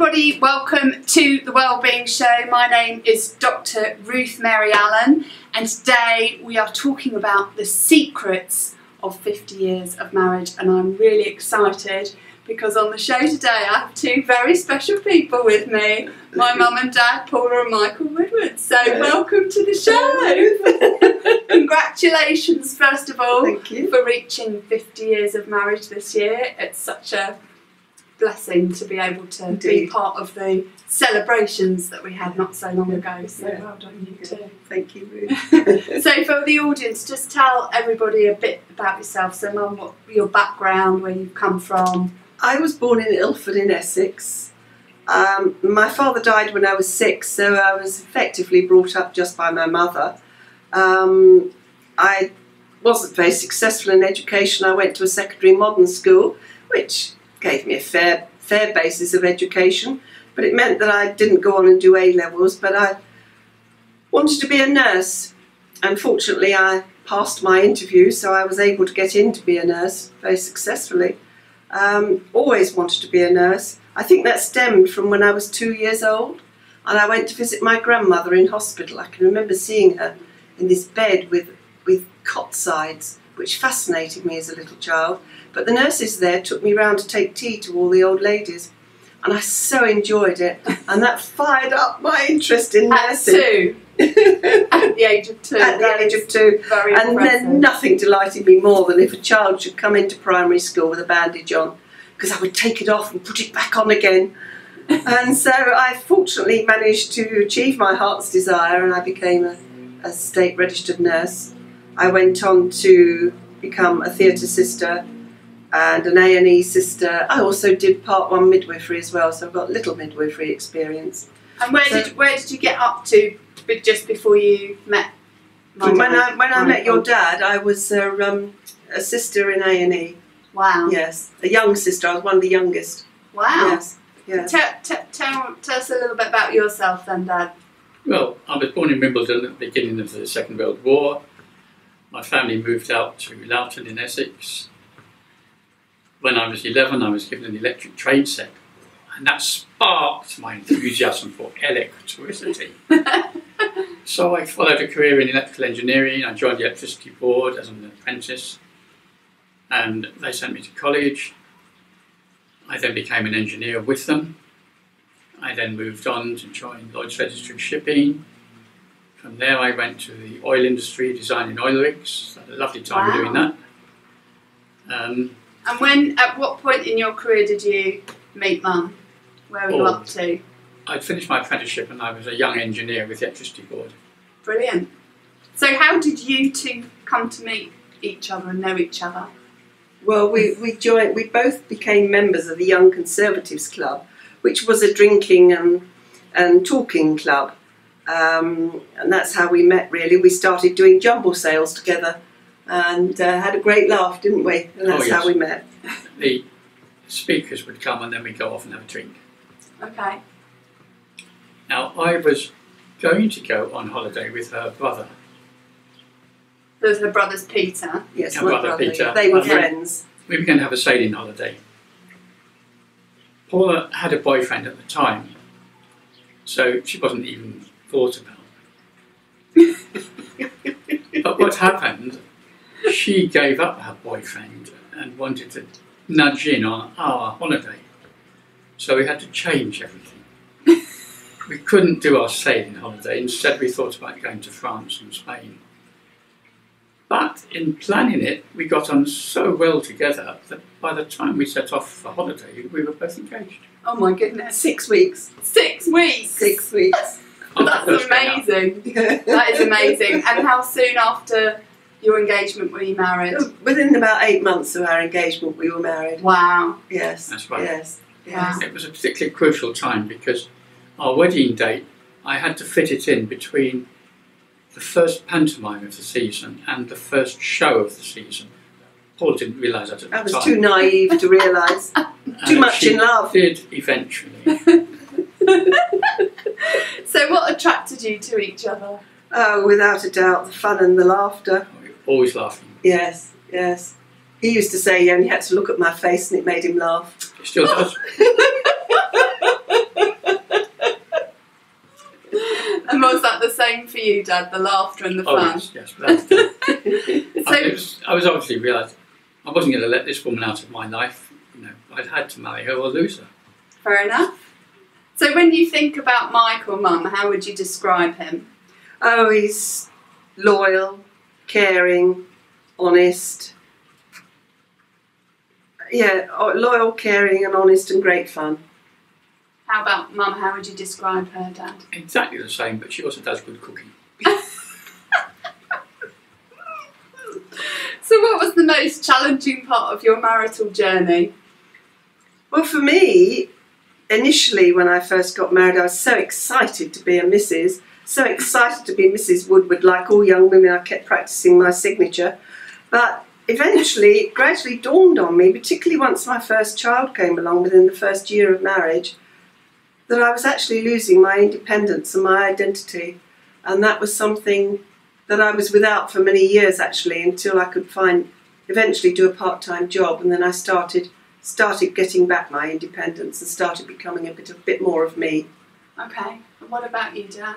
everybody, welcome to the Wellbeing Show. My name is Dr. Ruth Mary Allen, and today we are talking about the secrets of 50 years of marriage, and I'm really excited because on the show today I have two very special people with me, my mum and dad, Paula and Michael Woodward. So welcome to the show. Congratulations first of all. Thank you. For reaching 50 years of marriage this year. It's such a blessing to be able to be part of the celebrations that we had not so long ago. So well done you too. Thank you, Ruth. So for the audience, just tell everybody a bit about yourself. So Mum, what your background, where you've come from. I was born in Ilford in Essex. My father died when I was 6, so I was effectively brought up just by my mother. I wasn't very successful in education. I went to a secondary modern school, which gave me a fair basis of education, but it meant that I didn't go on and do A-levels, but I wanted to be a nurse. Unfortunately, I passed my interview, so I was able to get in to be a nurse very successfully. Always wanted to be a nurse. I think that stemmed from when I was 2 years old, and I went to visit my grandmother in hospital. I can remember seeing her in this bed with cot sides, which fascinated me as a little child. But the nurses there took me round to take tea to all the old ladies, and I so enjoyed it, and that fired up my interest in nursing. At 2? At the age of 2? At the age of 2. Very and impressive. then nothing delighted me more than if a child should come into primary school with a bandage on, because I would take it off and put it back on again. And so I fortunately managed to achieve my heart's desire, and I became a state registered nurse. I went on to become a theatre sister and an A&E sister. I also did part 1 midwifery as well, so I've got little midwifery experience. And where did you get up to just before you met my dad? When I met your dad, I was a sister in A&E. Wow. Yes, a young sister. I was one of the youngest. Wow. Yes. Yes. Tell us a little bit about yourself then, Dad. Well, I was born in Wimbledon at the beginning of the Second World War. My family moved out to Loughton in Essex. When I was 11, I was given an electric train set, and that sparked my enthusiasm for electricity. So I followed a career in electrical engineering. I joined the electricity board as an apprentice, and they sent me to college. I then became an engineer with them. I then moved on to join Lloyd's Register Shipping. From there I went to the oil industry, designing oil rigs. Had a lovely time doing that. And at what point in your career did you meet Mum? Where were you up to? I'd finished my apprenticeship and I was a young engineer with the electricity board. Brilliant. So how did you two come to meet each other and know each other? Well, we both became members of the Young Conservatives Club, which was a drinking and talking club. And that's how we met, really. We started doing jumble sales together and had a great laugh, didn't we? And that's how we met. The speakers would come and then we'd go off and have a drink. Okay. Now, I was going to go on holiday with her brother. Those her brothers Peter. Yes, Her my brother brother. Peter. They were friends. We were going to have a sailing holiday. Paula had a boyfriend at the time, so she wasn't even thought about. But what happened, she gave up her boyfriend and wanted to nudge in on our holiday. So we had to change everything. We couldn't do our sailing holiday. Instead we thought about going to France and Spain. But in planning it, we got on so well together that by the time we set off for holiday, we were both engaged. Oh my goodness. 6 weeks. 6 weeks? 6 weeks. That's amazing. That is amazing. And how soon after your engagement were you married? Within about 8 months of our engagement, we were married. Wow. Yes. That's right. Yes. Wow. It was a particularly crucial time because our wedding date, I had to fit it in between the first pantomime of the season and the first show of the season. Paul didn't realise that at the time. I was too naive to realise. Too much in love. Did eventually. So what attracted you to each other? Oh, without a doubt, the fun and the laughter. We were always laughing. Yes, yes. He used to say he only had to look at my face and it made him laugh. He still does. same for you, Dad? The laughter and the Oh, fun. yes. That's So, I was obviously realised I wasn't going to let this woman out of my life. You know, I'd had to marry her or lose her. fair enough. So when you think about Michael, Mum, how would you describe him? Oh, he's loyal, caring, honest. Yeah, loyal, caring and honest and great fun. How about Mum? How would you describe her, Dad? Exactly the same, but she also does good cooking. So what was the most challenging part of your marital journey? Well, for me, initially when I first got married, I was so excited to be a Mrs. So excited to be Mrs. Woodward. Like all young women, I kept practicing my signature. But eventually, it gradually dawned on me, particularly once my first child came along within the first year of marriage, that I was actually losing my independence and my identity. And that was something that I was without for many years, actually, until I could eventually do a part-time job. And then I started getting back my independence and started becoming a bit more of me. Okay. And what about you, Dad?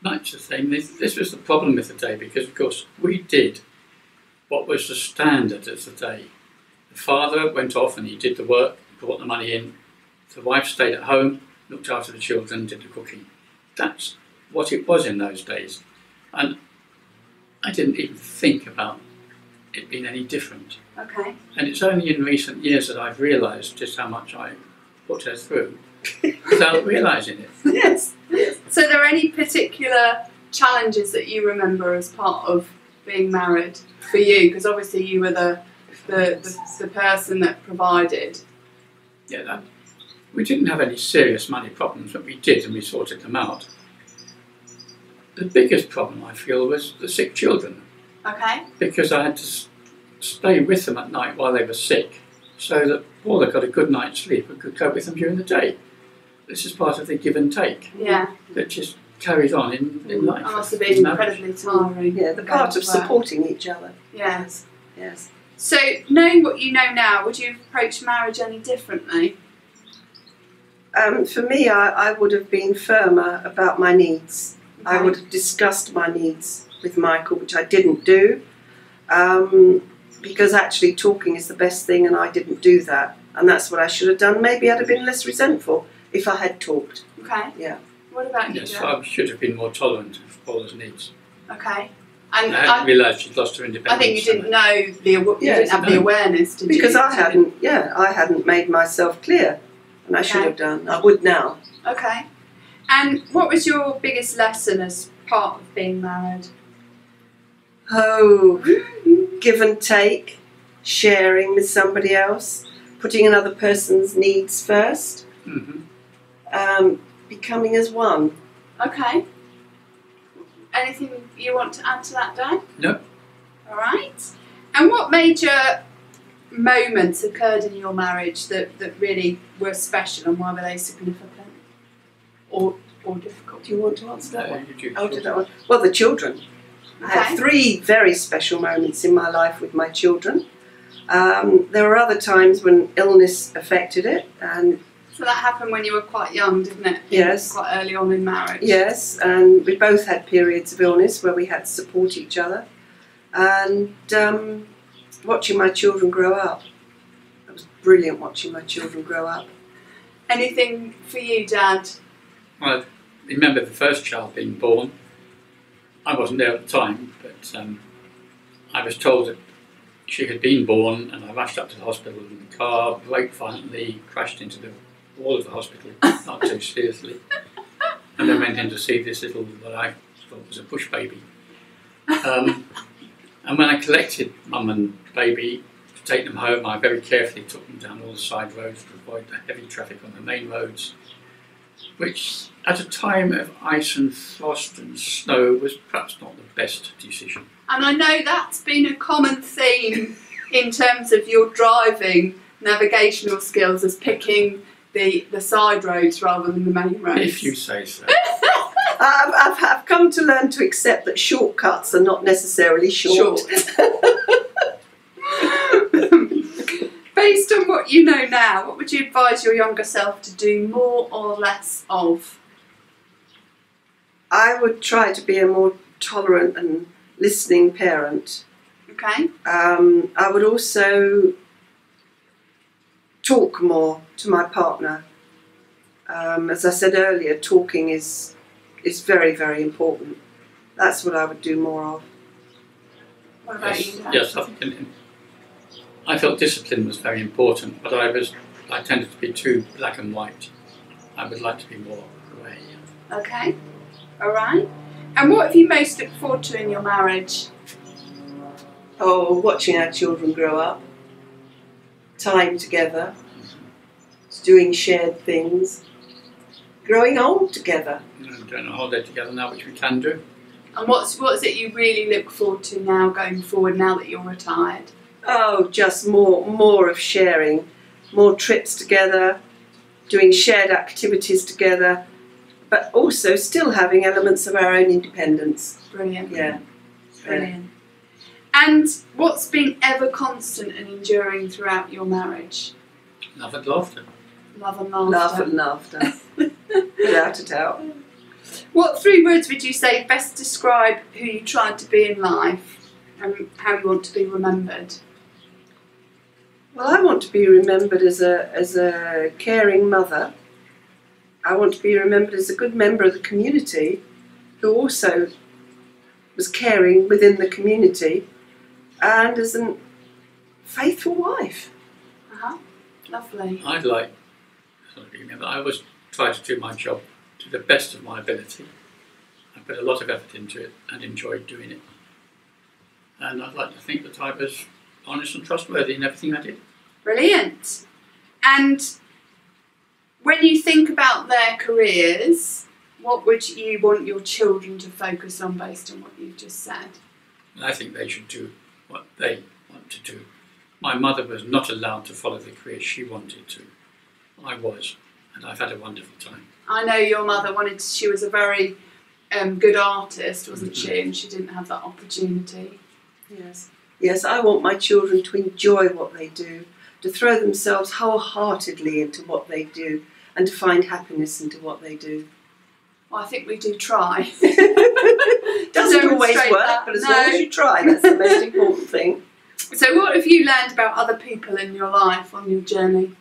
Much the same. This was the problem with the day because, of course, we did what was the standard of the day. The father went off and he did the work, brought the money in. The wife stayed at home, looked after the children, did the cooking. That's what it was in those days. And I didn't even think about it being any different. Okay. And it's only in recent years that I've realised just how much I put her through without realising it. Yes. So are there any particular challenges that you remember as part of being married for you? Because obviously you were the person that provided. Yeah, we didn't have any serious money problems, but we did, and we sorted them out. The biggest problem, I feel, was the sick children, Okay. because I had to stay with them at night while they were sick, so that Paula got a good night's sleep and could cope with them during the day. This is part of the give and take Yeah. that just carries on in life. That must have been incredibly tiring. Yeah, the part of supporting each other. Yes. Yes. So, knowing what you know now, would you approach marriage any differently? For me, I would have been firmer about my needs. I Okay. would have discussed my needs with Michael, which I didn't do, because actually talking is the best thing, and I didn't do that. And that's what I should have done. Maybe I'd have been less resentful if I had talked. Okay. Yeah. What about you, Yes, Dad? I should have been more tolerant of Paula's needs. Okay. And I hadn't realised she'd lost her independence. I think you didn't know you didn't have the no. awareness, did you? Because I hadn't made myself clear, and I should Okay. have done. I would now. Okay. And what was your biggest lesson as part of being married? Oh, give and take, sharing with somebody else, putting another person's needs first, becoming as one. Okay. Anything you want to add to that, Dad? No. All right. And what major moments occurred in your marriage that really were special, and why were they significant or difficult? Do you want to answer that one? You I'll do that one. Well, the children. I Okay. had 3 very special moments in my life with my children. There were other times when illness affected it, and So that happened when you were quite young, didn't it? Yes. Quite early on in marriage. yes, and we both had periods of illness where we had to support each other. And watching my children grow up. It was brilliant watching my children grow up. Anything for you, Dad? I remember the first child being born. I wasn't there at the time, but I was told that she had been born, and I rushed up to the hospital in the car, braked violently, crashed into the wall of the hospital, not too seriously, and then went in to see this little, what I thought was a bush baby. And when I collected Mum and baby to take them home, I very carefully took them down all the side roads to avoid the heavy traffic on the main roads, which at a time of ice and frost and snow was perhaps not the best decision. And I know that's been a common theme in terms of your driving navigational skills, as picking the side roads rather than the main roads. If you say so. I've come to learn to accept that shortcuts are not necessarily short. Based on what you know now, what would you advise your younger self to do more or less of? I would try to be a more tolerant and listening parent. Okay. I would also talk more to my partner. As I said earlier, talking is very, very important. That's what I would do more of. What about you, Dad? Yes, I think I felt discipline was very important, but I tended to be too black and white. I would like to be more grey. Okay. All right. And what have you most looked forward to in your marriage? Oh, watching our children grow up, time together, doing shared things, growing old together. Doing a holiday together now, which we can do. And what is it you really look forward to now, going forward, now that you're retired? Oh, just more of sharing, more trips together, doing shared activities together, but also still having elements of our own independence. Brilliant. Yeah. Brilliant. And what's been ever constant and enduring throughout your marriage? Love and laughter. Love and laughter. Laugh and laughter, without a doubt. What 3 words would you say best describe who you tried to be in life and how you want to be remembered? Well, I want to be remembered as a caring mother. I want to be remembered as a good member of the community who also was caring within the community, and as a faithful wife. Lovely. I always try to do my job to the best of my ability. I put a lot of effort into it and enjoyed doing it. And I'd like to think that I was honest and trustworthy in everything I did. Brilliant. And when you think about their careers, what would you want your children to focus on based on what you've just said? I think they should do what they want to do. My mother was not allowed to follow the career she wanted to. I was, and I've had a wonderful time. I know your mother she was a very good artist, wasn't she? And she didn't have that opportunity. Yes. Yes, I want my children to enjoy what they do, to throw themselves wholeheartedly into what they do, and to find happiness into what they do. Well, I think we do try. Doesn't always Demonstrate work, that. but as No. long as you try, that's the most important thing. So what have you learned about other people in your life on your journey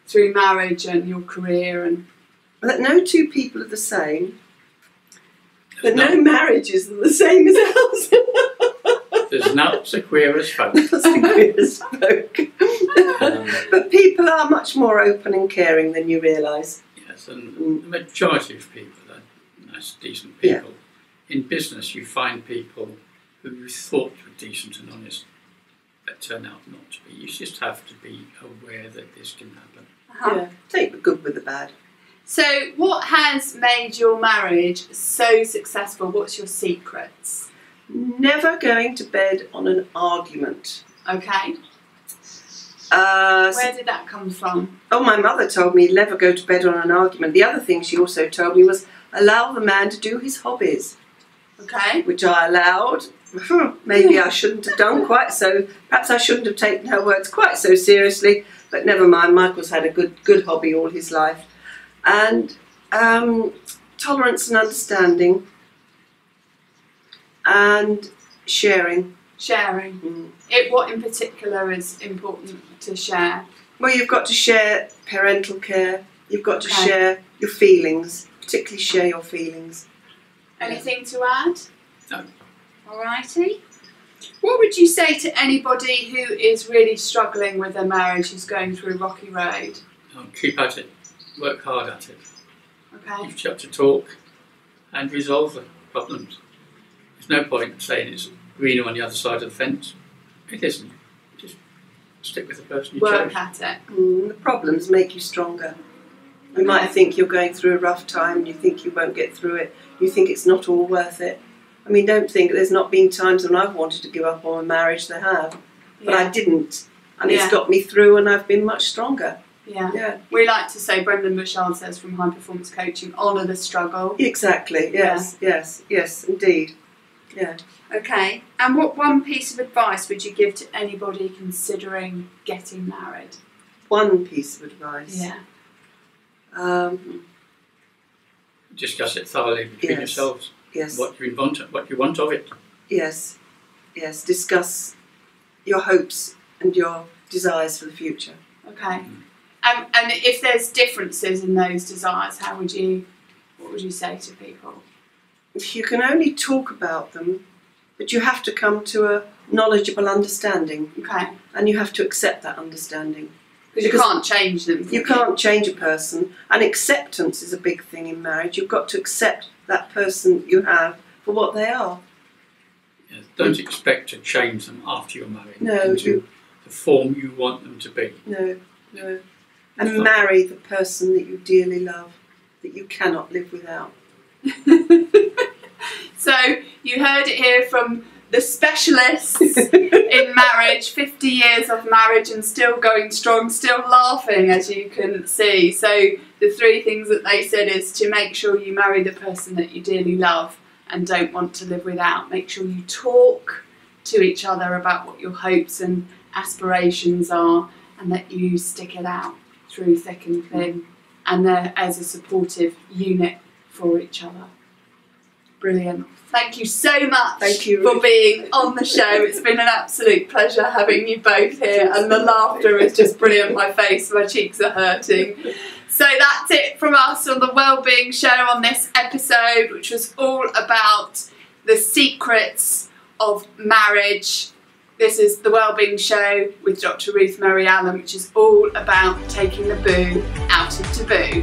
through marriage and your career? And That no 2 people are the same, but no marriages are the same as ours. There's not so queer as folk. That's the queerest folk. But people are much more open and caring than you realise. Yes, and the majority of people are nice, decent people. Yeah. In business, you find people who you thought were decent and honest that turn out not to be. You just have to be aware that this can happen. Yeah, take the good with the bad. So what has made your marriage so successful? What's your secrets? Never going to bed on an argument. Okay. Where Where did that come from? Oh, my mother told me never go to bed on an argument. The other thing she also told me was allow the man to do his hobbies. Okay. Which I allowed. Maybe I shouldn't have done quite so. Perhaps I shouldn't have taken her words quite so seriously. But never mind. Michael's had a good hobby all his life, and tolerance and understanding, and sharing. Sharing. What in particular is important to share? Well, you've got to share parental care. You've got to share your feelings, particularly share your feelings. Anything to add? No. Alrighty. What would you say to anybody who is really struggling with their marriage, who's going through a rocky road? Keep at it. Work hard at it. Okay. You've got to talk and resolve the problems. There's no point saying it's greener on the other side of the fence. It isn't. Just stick with the person you chose. Work at it. The problems make you stronger. You might think you're going through a rough time, you think you won't get through it, you think it's not all worth it. I mean, don't think there's not been times when I've wanted to give up on a marriage, there have. But I didn't. And it's got me through and I've been much stronger. Yeah. We like to say, Brendan Bouchard says from High Performance Coaching, honour the struggle. Exactly, yes, indeed. Yeah. Okay, and what one piece of advice would you give to anybody considering getting married? One piece of advice? Yeah. Discuss it thoroughly between yourselves. Yes. what you want of it. Yes. Yes. Discuss your hopes and your desires for the future. Okay. And if there's differences in those desires, what would you say to people? You can only talk about them, but you have to come to a knowledgeable understanding. Okay. And you have to accept that understanding. Because you can't change them. You can't change a person, and acceptance is a big thing in marriage. You've got to accept that person you have for what they are. Yes, don't expect to change them after you're married No, into the form you want them to be. No. And marry the person that you dearly love, that you cannot live without. So you heard it here from the specialists in marriage, 50 years of marriage and still going strong, still laughing, as you can see. So the 3 things that they said is to make sure you marry the person that you dearly love and don't want to live without. Make sure you talk to each other about what your hopes and aspirations are, and that you stick it out through thick and thin, and they're as a supportive unit for each other. Brilliant. Thank you so much for being on the show. It's been an absolute pleasure having you both here, and the laughter is just brilliant. My cheeks are hurting. So that's it from us on the Wellbeing Show on this episode, which was all about the secrets of marriage. This is the Wellbeing Show with Dr. Ruth Mary Allen, which is all about taking the boo out of taboo.